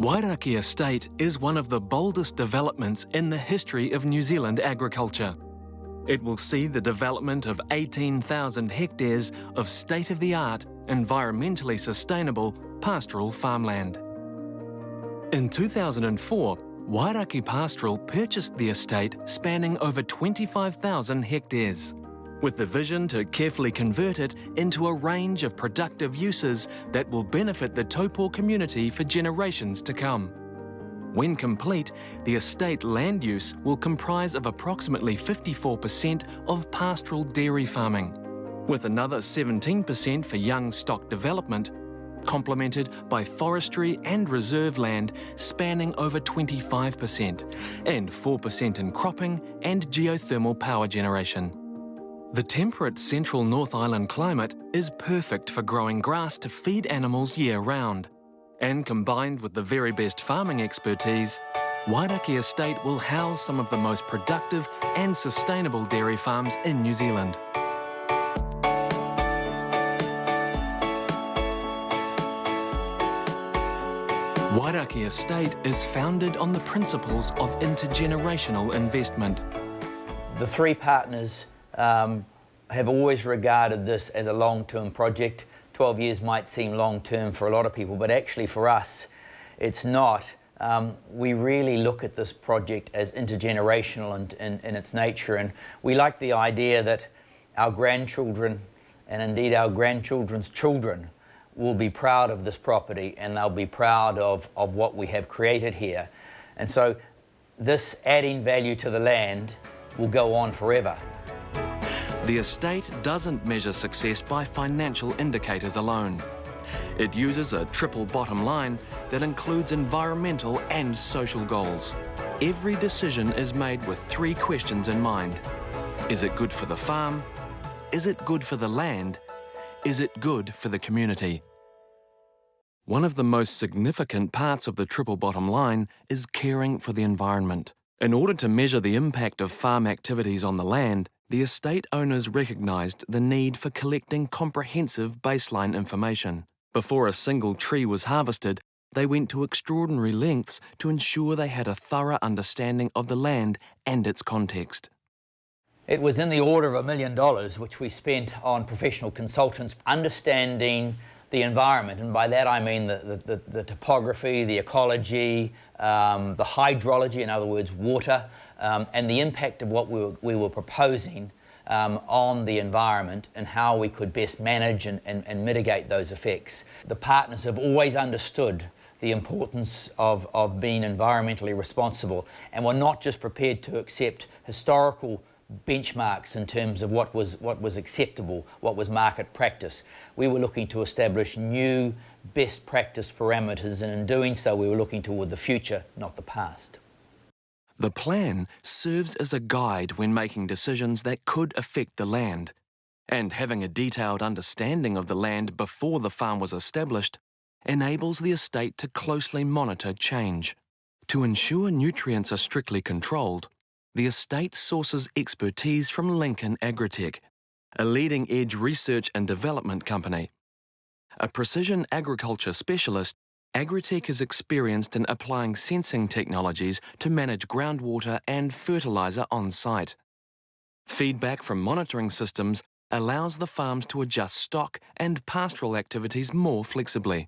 Wairakei Estate is one of the boldest developments in the history of New Zealand agriculture. It will see the development of 18,000 hectares of state-of-the-art, environmentally sustainable pastoral farmland. In 2004, Wairakei Pastoral purchased the estate spanning over 25,000 hectares, with the vision to carefully convert it into a range of productive uses that will benefit the Taupo community for generations to come. When complete, the estate land use will comprise of approximately 54% of pastoral dairy farming, with another 17% for young stock development, complemented by forestry and reserve land spanning over 25%, and 4% in cropping and geothermal power generation. The temperate central North Island climate is perfect for growing grass to feed animals year-round, and combined with the very best farming expertise, Wairakei Estate will house some of the most productive and sustainable dairy farms in New Zealand. Wairakei Estate is founded on the principles of intergenerational investment. The three partners have always regarded this as a long-term project. 12 years might seem long-term for a lot of people, but actually for us, it's not. We really look at this project as intergenerational in its nature, and we like the idea that our grandchildren, and indeed our grandchildren's children, will be proud of this property and they'll be proud of what we have created here. And so this adding value to the land will go on forever. The estate doesn't measure success by financial indicators alone. It uses a triple bottom line that includes environmental and social goals. Every decision is made with three questions in mind. Is it good for the farm? Is it good for the land? Is it good for the community? One of the most significant parts of the triple bottom line is caring for the environment. In order to measure the impact of farm activities on the land, the estate owners recognised the need for collecting comprehensive baseline information. Before a single tree was harvested, they went to extraordinary lengths to ensure they had a thorough understanding of the land and its context. It was in the order of $1 million which we spent on professional consultants understanding the environment, and by that I mean the topography, the ecology, the hydrology, in other words water, and the impact of what we were proposing on the environment and how we could best manage and mitigate those effects. The partners have always understood the importance of being environmentally responsible, and were not just prepared to accept historical benchmarks in terms of what was acceptable, what was market practice. We were looking to establish new best practice parameters, and in doing so we were looking toward the future, not the past. The plan serves as a guide when making decisions that could affect the land, and having a detailed understanding of the land before the farm was established enables the estate to closely monitor change. To ensure nutrients are strictly controlled, the estate sources expertise from Lincoln Agritech, a leading-edge research and development company. A precision agriculture specialist, Agritech is experienced in applying sensing technologies to manage groundwater and fertiliser on-site. Feedback from monitoring systems allows the farms to adjust stock and pastoral activities more flexibly.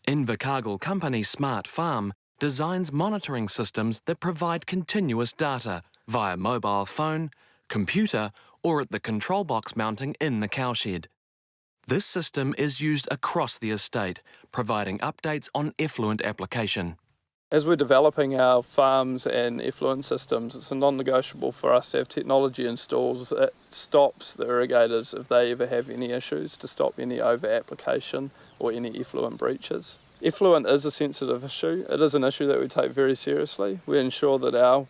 Invercargill company Smart Farm designs monitoring systems that provide continuous data via mobile phone, computer, or at the control box mounting in the cowshed. This system is used across the estate, providing updates on effluent application. As we're developing our farms and effluent systems, it's a non-negotiable for us to have technology installed that stops the irrigators if they ever have any issues, to stop any over-application or any effluent breaches. Effluent is a sensitive issue. It is an issue that we take very seriously. We ensure that our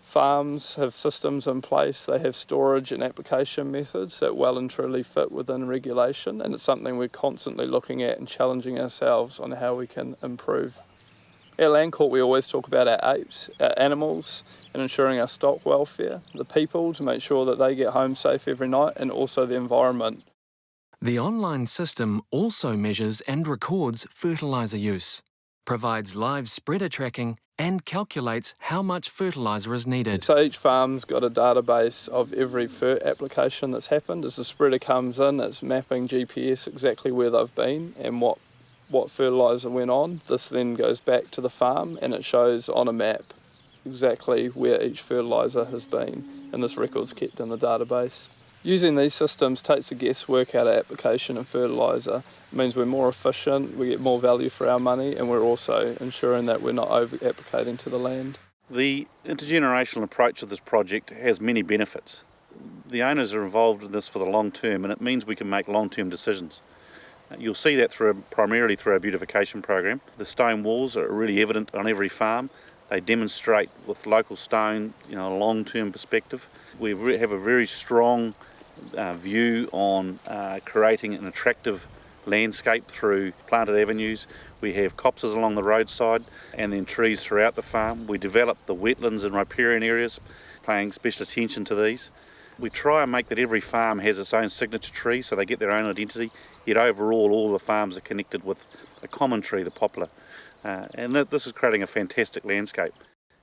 farms have systems in place, they have storage and application methods that well and truly fit within regulation, and it's something we're constantly looking at and challenging ourselves on how we can improve. At Land Court we always talk about our apes, our animals, and ensuring our stock welfare, the people to make sure that they get home safe every night, and also the environment. The online system also measures and records fertiliser use, provides live spreader tracking and calculates how much fertiliser is needed. So each farm's got a database of every fert application that's happened. As the spreader comes in, it's mapping GPS exactly where they've been and what fertiliser went on. This then goes back to the farm and it shows on a map exactly where each fertiliser has been, and this record's kept in the database. Using these systems takes the guesswork out of application of fertiliser. It means we're more efficient, we get more value for our money, and we're also ensuring that we're not over-applicating to the land. The intergenerational approach of this project has many benefits. The owners are involved in this for the long term, and it means we can make long-term decisions. You'll see that primarily through our beautification program. The stone walls are really evident on every farm. They demonstrate with local stone, a long-term perspective. We have a very strong view on creating an attractive landscape through planted avenues. We have copses along the roadside and then trees throughout the farm. We develop the wetlands and riparian areas, paying special attention to these. We try and make that every farm has its own signature tree so they get their own identity, yet overall all the farms are connected with a common tree, the poplar. And this is creating a fantastic landscape.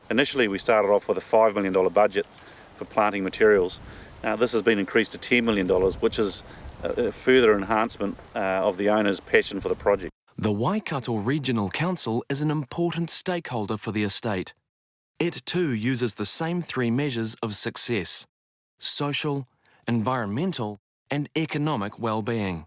Initially we started off with a $5 million budget for planting materials. Now this has been increased to $10 million, which is a further enhancement of the owner's passion for the project. The Waikato Regional Council is an important stakeholder for the estate. It too uses the same three measures of success: social, environmental and economic well-being.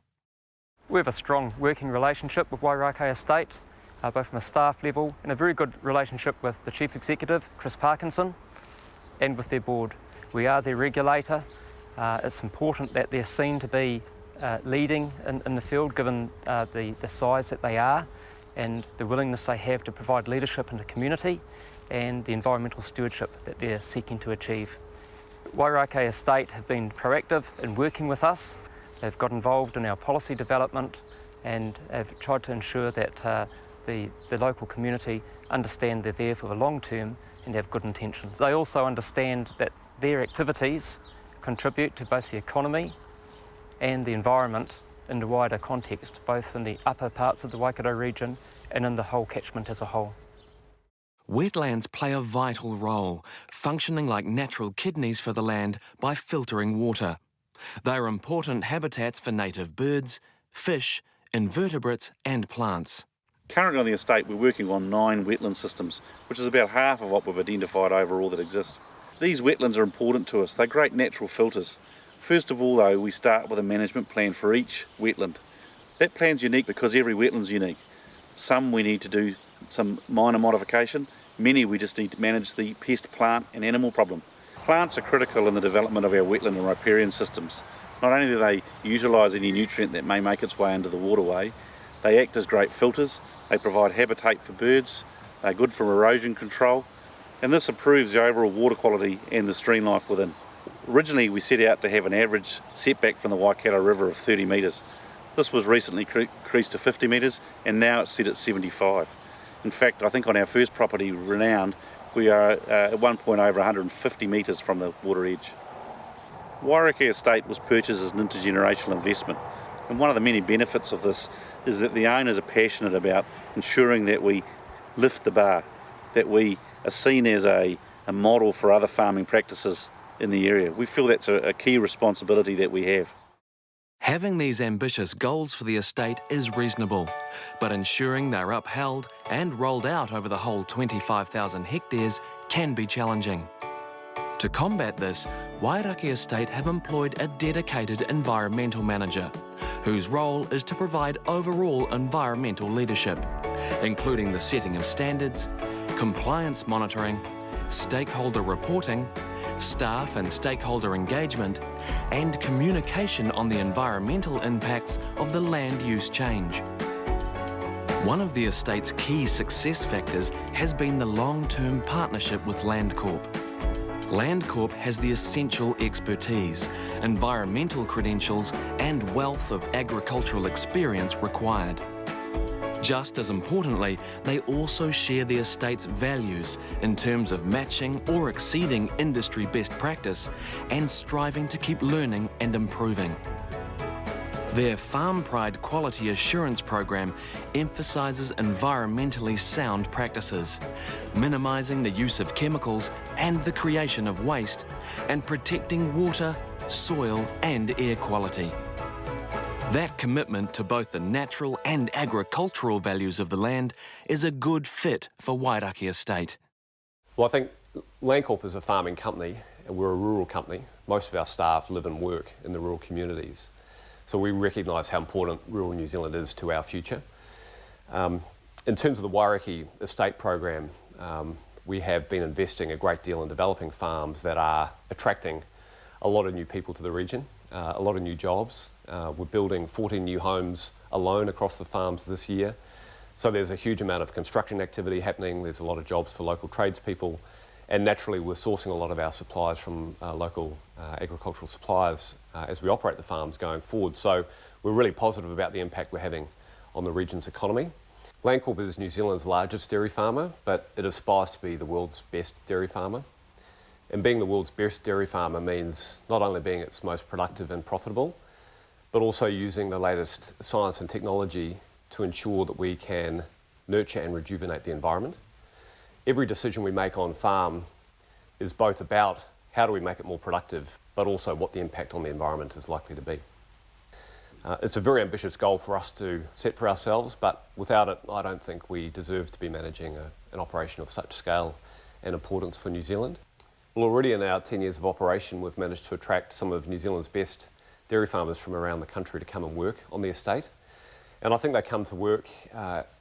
We have a strong working relationship with Wairakei Estate, both from a staff level, and a very good relationship with the Chief Executive, Chris Parkinson, and with their board. We are their regulator. It's important that they're seen to be leading in the field, given the size that they are and the willingness they have to provide leadership in the community and the environmental stewardship that they're seeking to achieve. Wairakei Estate have been proactive in working with us. They've got involved in our policy development and have tried to ensure that the local community understand they're there for the long term and have good intentions. They also understand that their activities contribute to both the economy and the environment in the wider context, both in the upper parts of the Waikato region and in the whole catchment as a whole. Wetlands play a vital role, functioning like natural kidneys for the land by filtering water. They are important habitats for native birds, fish, invertebrates and plants. Currently on the estate we're working on 9 wetland systems, which is about half of what we've identified overall that exists. These wetlands are important to us. They're great natural filters. First of all though, we start with a management plan for each wetland. That plan's unique because every wetland's unique. Some we need to do some minor modification, many we just need to manage the pest, plant and animal problem. Plants are critical in the development of our wetland and riparian systems. Not only do they utilise any nutrient that may make its way into the waterway, they act as great filters, they provide habitat for birds, they're good for erosion control, and this improves the overall water quality and the stream life within. Originally we set out to have an average setback from the Waikato River of 30 metres. This was recently increased to 50 metres and now it's set at 75. In fact, I think on our first property, Renowned, we are at one point over 150 metres from the water edge. Wairakei Estate was purchased as an intergenerational investment, and one of the many benefits of this is that the owners are passionate about ensuring that we lift the bar, that we are seen as a model for other farming practices in the area. We feel that's a key responsibility that we have. Having these ambitious goals for the estate is reasonable, but ensuring they're upheld and rolled out over the whole 25,000 hectares can be challenging. To combat this, Wairakei Estate have employed a dedicated environmental manager, whose role is to provide overall environmental leadership, including the setting of standards, compliance monitoring, stakeholder reporting, staff and stakeholder engagement, and communication on the environmental impacts of the land use change. One of the estate's key success factors has been the long-term partnership with Landcorp. Landcorp has the essential expertise, environmental credentials, and wealth of agricultural experience required. Just as importantly, they also share the estate's values in terms of matching or exceeding industry best practice and striving to keep learning and improving. Their Farm Pride Quality Assurance program emphasises environmentally sound practices, minimising the use of chemicals and the creation of waste, and protecting water, soil and air quality. That commitment to both the natural and agricultural values of the land is a good fit for Wairakei Estate. Well, I think Landcorp is a farming company and we're a rural company. Most of our staff live and work in the rural communities. So we recognise how important rural New Zealand is to our future. In terms of the Wairakei Estate program, we have been investing a great deal in developing farms that are attracting a lot of new people to the region, a lot of new jobs. We're building 14 new homes alone across the farms this year. So there's a huge amount of construction activity happening, there's a lot of jobs for local tradespeople, and naturally we're sourcing a lot of our supplies from local agricultural suppliers as we operate the farms going forward. So we're really positive about the impact we're having on the region's economy. Landcorp is New Zealand's largest dairy farmer, but it aspires to be the world's best dairy farmer. And being the world's best dairy farmer means not only being its most productive and profitable, but also using the latest science and technology to ensure that we can nurture and rejuvenate the environment. Every decision we make on farm is both about how do we make it more productive, but also what the impact on the environment is likely to be. It's a very ambitious goal for us to set for ourselves, but without it, I don't think we deserve to be managing an operation of such scale and importance for New Zealand. Well, already in our 10 years of operation, we've managed to attract some of New Zealand's best dairy farmers from around the country to come and work on the estate. And I think they come to work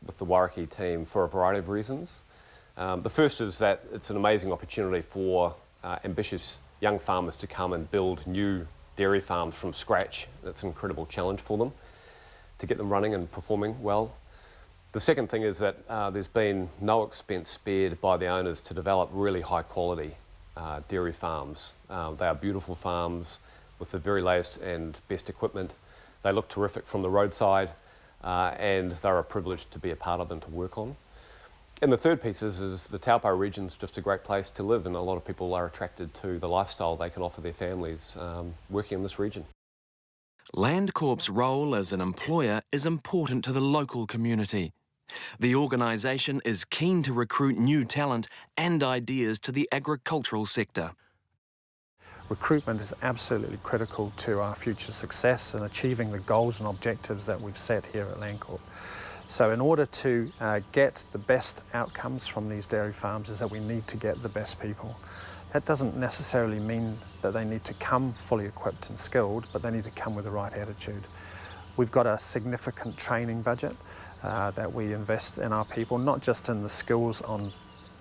with the Wairakei team for a variety of reasons. The first is that it's an amazing opportunity for ambitious young farmers to come and build new dairy farms from scratch. It's an incredible challenge for them to get them running and performing well. The second thing is that there's been no expense spared by the owners to develop really high quality dairy farms. They are beautiful farms with the very latest and best equipment. They look terrific from the roadside and they're a privilege to be a part of them to work on. And the third piece is the Taupo region's just a great place to live, and a lot of people are attracted to the lifestyle they can offer their families working in this region. Landcorp's role as an employer is important to the local community. The organisation is keen to recruit new talent and ideas to the agricultural sector. Recruitment is absolutely critical to our future success and achieving the goals and objectives that we've set here at Landcorp. So in order to get the best outcomes from these dairy farms is that we need to get the best people. That doesn't necessarily mean that they need to come fully equipped and skilled, but they need to come with the right attitude. We've got a significant training budget that we invest in our people, not just in the skills on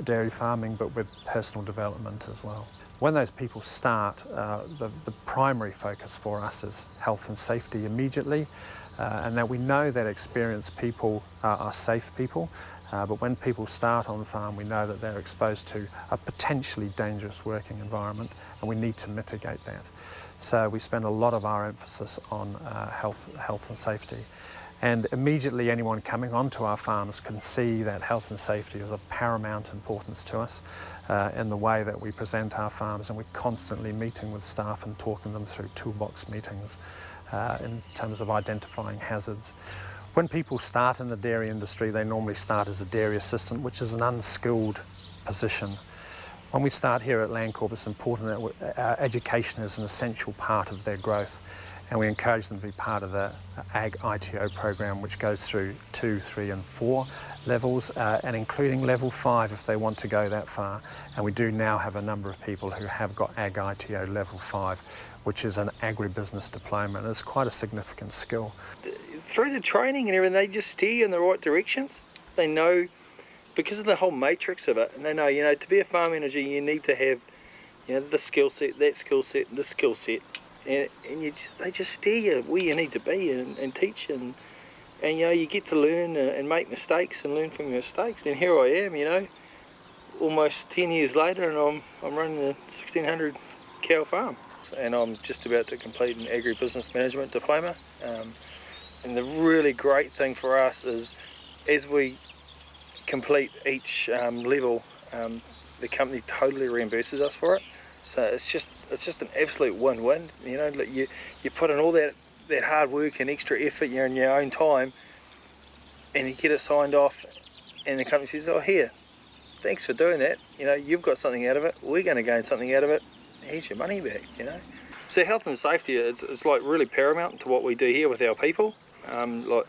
dairy farming, but with personal development as well. When those people start, the primary focus for us is health and safety immediately, and that we know that experienced people are safe people, but when people start on the farm, we know that they're exposed to a potentially dangerous working environment, and we need to mitigate that. So we spend a lot of our emphasis on health and safety. And immediately anyone coming onto our farms can see that health and safety is of paramount importance to us in the way that we present our farms, and we're constantly meeting with staff and talking them through toolbox meetings in terms of identifying hazards. When people start in the dairy industry, they normally start as a dairy assistant, which is an unskilled position. When we start here at Landcorp, it's important that education is an essential part of their growth, and we encourage them to be part of the Ag ITO program, which goes through 2, 3 and 4 levels, and including level 5 if they want to go that far. And we do now have a number of people who have got Ag ITO level 5, which is an agribusiness diploma, and it's quite a significant skill. Through the training and everything, they just steer you in the right directions. They know, because of the whole matrix of it, and they know, to be a farm manager, you need to have, the skill set, that skill set, and this skill set. And they just steer you where you need to be and teach, and you get to learn and make mistakes and learn from your mistakes. And here I am, almost 10 years later, and I'm running a 1,600 cow farm. And I'm just about to complete an agribusiness management diploma. And the really great thing for us is, as we complete each level, the company totally reimburses us for it. So it's just an absolute win-win. You put in all that that hard work and extra effort, you know, in your own time, and you get it signed off, and the company says, oh, here, thanks for doing that, you know, you've got something out of it, we're going to gain something out of it, here's your money back, you know. So health and safety, it's like really paramount to what we do here with our people. Like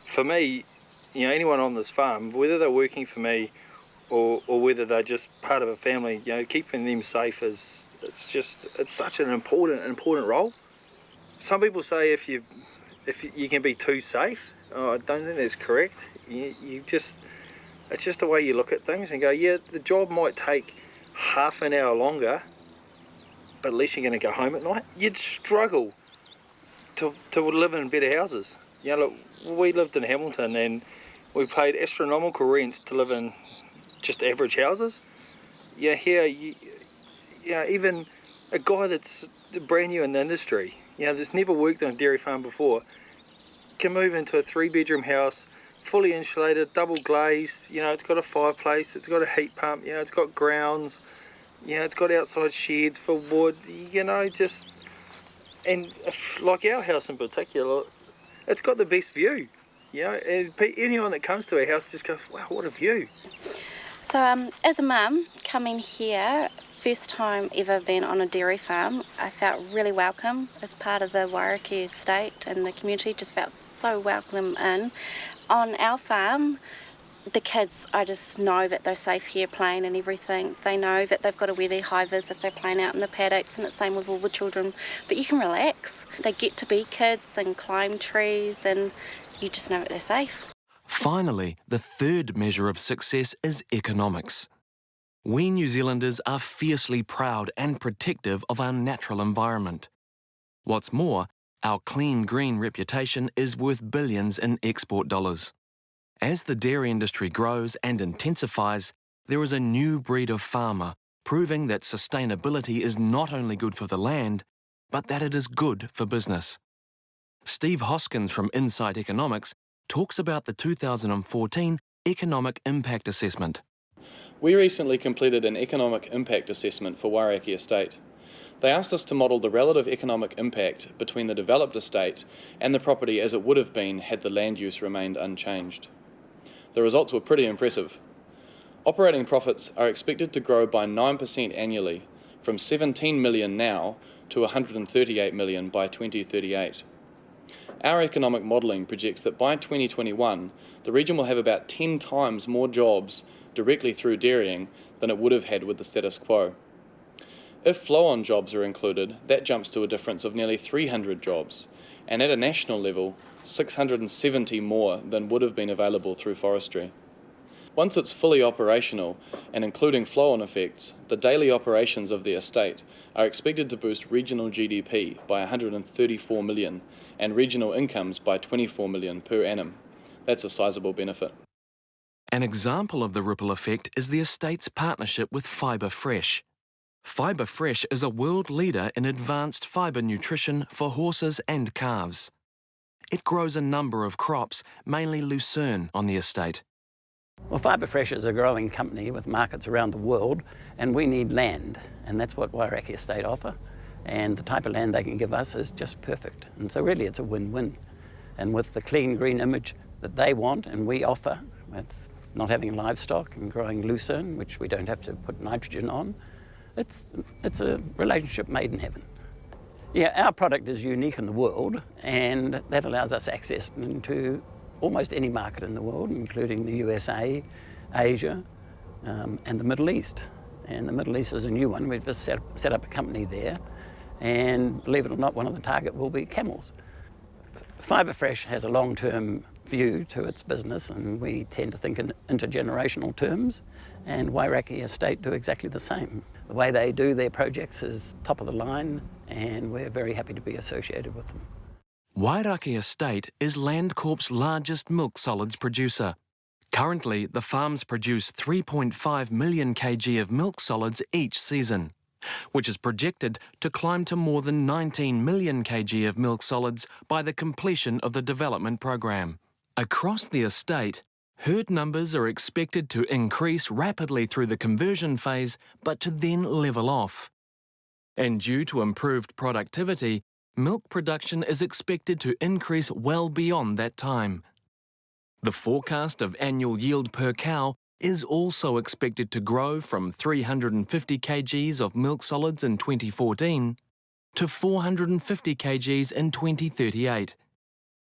for me, you know, anyone on this farm, whether they're working for me or whether they're just part of a family, you know, keeping them safe is, it's such an important role. Some people say if you can be too safe. I don't think that's correct. It's just the way you look at things and go, yeah, the job might take half an hour longer, but at least you're going to go home at night. You'd struggle to live in better houses. You know, look, we lived in Hamilton and we paid astronomical rents to live in just average houses. Yeah, here, you know, even a guy that's brand new in the industry, you know, that's never worked on a dairy farm before, can move into a 3-bedroom house, fully insulated, double glazed, you know, it's got a fireplace, it's got a heat pump, you know, it's got grounds, you know, it's got outside sheds for wood, you know, just, and like our house in particular, it's got the best view, you know, and anyone that comes to our house just goes, wow, what a view. So as a mum, coming here, first time ever been on a dairy farm, I felt really welcome as part of the Wairakei Estate, and the community just felt so welcome in. On our farm, the kids, I just know that they're safe here playing and everything. They know that they've got to wear their high vis if they're playing out in the paddocks, and it's the same with all the children. But you can relax. They get to be kids and climb trees, and you just know that they're safe. Finally, the third measure of success is economics. We New Zealanders are fiercely proud and protective of our natural environment. What's more, our clean green reputation is worth billions in export dollars. As the dairy industry grows and intensifies, there is a new breed of farmer proving that sustainability is not only good for the land, but that it is good for business. Steve Hoskins from Insight Economics talks about the 2014 Economic Impact Assessment. We recently completed an economic impact assessment for Wairakei Estate. They asked us to model the relative economic impact between the developed estate and the property as it would have been had the land use remained unchanged. The results were pretty impressive. Operating profits are expected to grow by 9% annually, from 17 million now to 138 million by 2038. Our economic modelling projects that by 2021, the region will have about 10 times more jobs directly through dairying than it would have had with the status quo. If flow-on jobs are included, that jumps to a difference of nearly 300 jobs, and at a national level, 670 more than would have been available through forestry. Once it's fully operational, and including flow-on effects, the daily operations of the estate are expected to boost regional GDP by 134 million and regional incomes by 24 million per annum. That's a sizable benefit. An example of the ripple effect is the estate's partnership with Fibre Fresh. Fibre Fresh is a world leader in advanced fibre nutrition for horses and calves. It grows a number of crops, mainly lucerne, on the estate. Well, Fibre Fresh is a growing company with markets around the world, and we need land, and that's what Wairakei Estate offer. And the type of land they can give us is just perfect. And so really it's a win-win. And with the clean green image that they want and we offer, with not having livestock and growing lucerne, which we don't have to put nitrogen on, it's a relationship made in heaven. Yeah, our product is unique in the world, and that allows us access into almost any market in the world, including the USA, Asia, and the Middle East. And the Middle East is a new one. We've just set up a company there, and believe it or not, one of the target will be camels. Fibre Fresh has a long-term view to its business, and we tend to think in intergenerational terms, and Wairakei Estate do exactly the same. The way they do their projects is top of the line, and we're very happy to be associated with them. Wairakei Estate is Landcorp's largest milk solids producer. Currently, the farms produce 3.5 million kg of milk solids each season, which is projected to climb to more than 19 million kg of milk solids by the completion of the development program. Across the estate, herd numbers are expected to increase rapidly through the conversion phase, but to then level off. And due to improved productivity, milk production is expected to increase well beyond that time. The forecast of annual yield per cow is also expected to grow from 350 kgs of milk solids in 2014 to 450 kgs in 2038.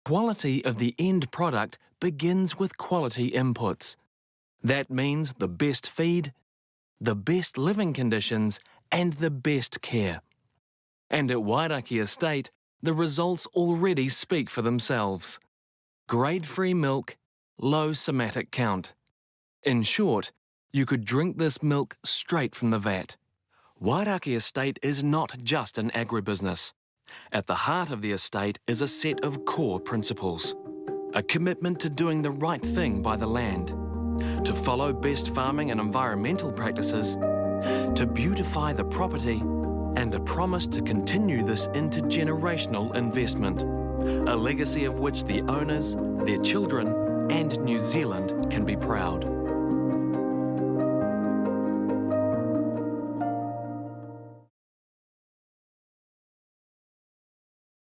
Quality of the end product begins with quality inputs. That means the best feed, the best living conditions, and the best care. And at Wairakei Estate, the results already speak for themselves. Grade-free milk, low somatic count. In short, you could drink this milk straight from the vat. Wairakei Estate is not just an agribusiness. At the heart of the estate is a set of core principles. A commitment to doing the right thing by the land, to follow best farming and environmental practices, to beautify the property, and a promise to continue this intergenerational investment, a legacy of which the owners, their children, and New Zealand can be proud.